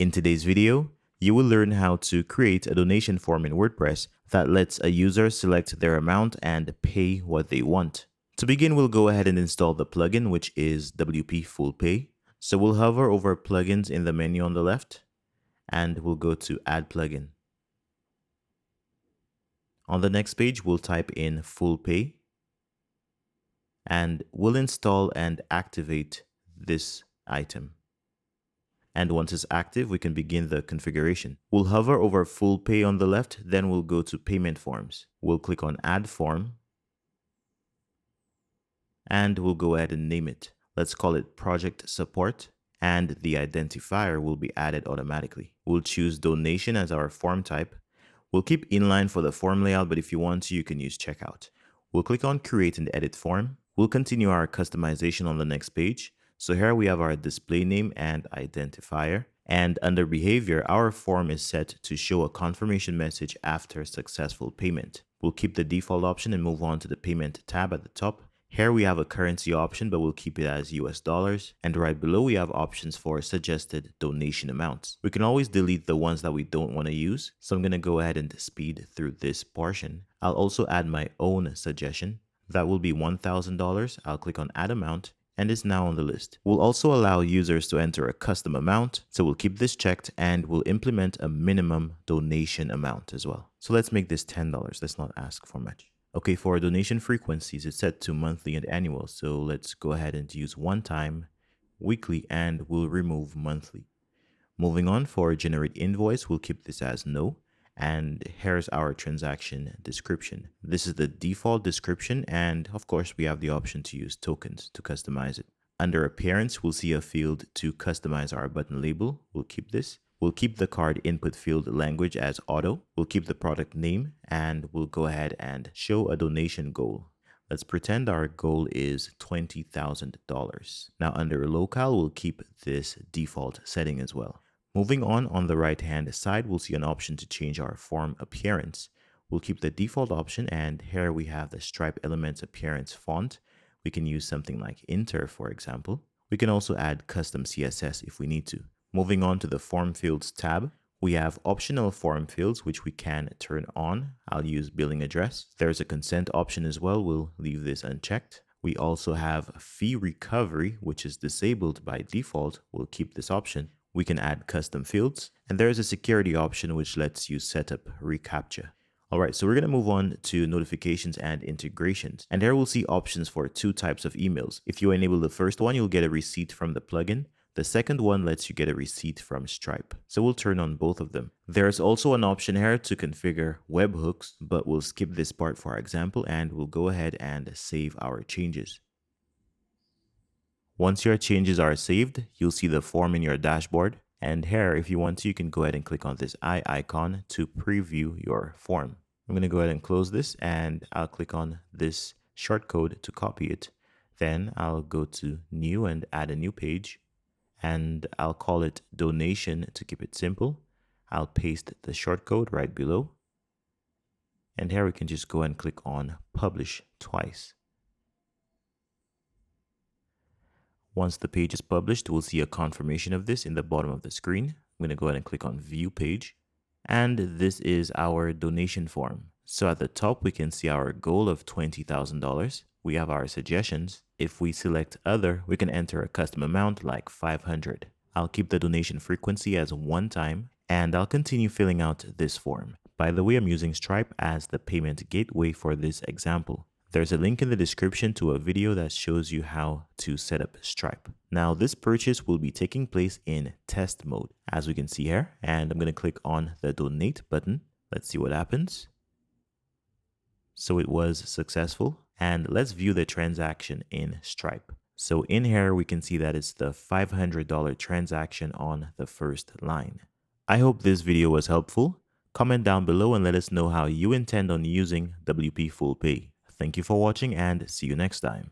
In today's video, you will learn how to create a donation form in WordPress that lets a user select their amount and pay what they want. To begin, we'll go ahead and install the plugin, which is WP Full Pay. So we'll hover over plugins in the menu on the left, and we'll go to Add Plugin. On the next page, we'll type in Full Pay, and we'll install and activate this item. And once it's active, we can begin the configuration. We'll hover over Full Pay on the left, then we'll go to Payment Forms. We'll click on Add Form, and we'll go ahead and name it. Let's call it Project Support, and the identifier will be added automatically. We'll choose Donation as our form type. We'll keep inline for the form layout, but if you want to, you can use Checkout. We'll click on Create and Edit Form. We'll continue our customization on the next page. So here we have our display name and identifier. And under behavior, our form is set to show a confirmation message after successful payment. We'll keep the default option and move on to the payment tab at the top. Here we have a currency option, but we'll keep it as US dollars. And right below, we have options for suggested donation amounts. We can always delete the ones that we don't want to use. So I'm going to go ahead and speed through this portion. I'll also add my own suggestion. That will be $1,000. I'll click on Add Amount, and it's now on the list. We'll also allow users to enter a custom amount. So we'll keep this checked, and we'll implement a minimum donation amount as well. So let's make this $10. Let's not ask for much. Okay, for our donation frequencies, it's set to monthly and annual. So let's go ahead and use one time, weekly, and we'll remove monthly. Moving on, for generate invoice, we'll keep this as no. And here's our transaction description. This is the default description, and of course we have the option to use tokens to customize it. Under appearance, we'll see a field to customize our button label. We'll keep this. We'll keep the card input field language as auto. We'll keep the product name, and we'll go ahead and show a donation goal. Let's pretend our goal is $20,000. Now under locale, we'll keep this default setting as well. Moving on the right-hand side, we'll see an option to change our form appearance. We'll keep the default option, and here we have the Stripe Elements appearance font. We can use something like Inter, for example. We can also add custom CSS if we need to. Moving on to the Form Fields tab, we have optional form fields, which we can turn on. I'll use billing address. There's a consent option as well. We'll leave this unchecked. We also have fee recovery, which is disabled by default. We'll keep this option. We can add custom fields, and there's a security option which lets you set up reCAPTCHA. All right, so we're going to move on to notifications and integrations. And here we'll see options for two types of emails. If you enable the first one, you'll get a receipt from the plugin. The second one lets you get a receipt from Stripe. So we'll turn on both of them. There's also an option here to configure webhooks, but we'll skip this part for our example, and we'll go ahead and save our changes. Once your changes are saved, you'll see the form in your dashboard. And here, if you want to, you can go ahead and click on this eye icon to preview your form. I'm going to go ahead and close this, and I'll click on this shortcode to copy it. Then I'll go to New and add a new page. And I'll call it Donation to keep it simple. I'll paste the shortcode right below. And here we can just go and click on Publish twice. Once the page is published, we'll see a confirmation of this in the bottom of the screen. I'm going to go ahead and click on View Page. And this is our donation form. So at the top, we can see our goal of $20,000. We have our suggestions. If we select Other, we can enter a custom amount like 500. I'll keep the donation frequency as one time, and I'll continue filling out this form. By the way, I'm using Stripe as the payment gateway for this example. There's a link in the description to a video that shows you how to set up Stripe. Now, this purchase will be taking place in test mode, as we can see here, and I'm going to click on the Donate button. Let's see what happens. So it was successful, and let's view the transaction in Stripe. So in here, we can see that it's the $500 transaction on the first line. I hope this video was helpful. Comment down below and let us know how you intend on using WP Full Pay. Thank you for watching, and see you next time.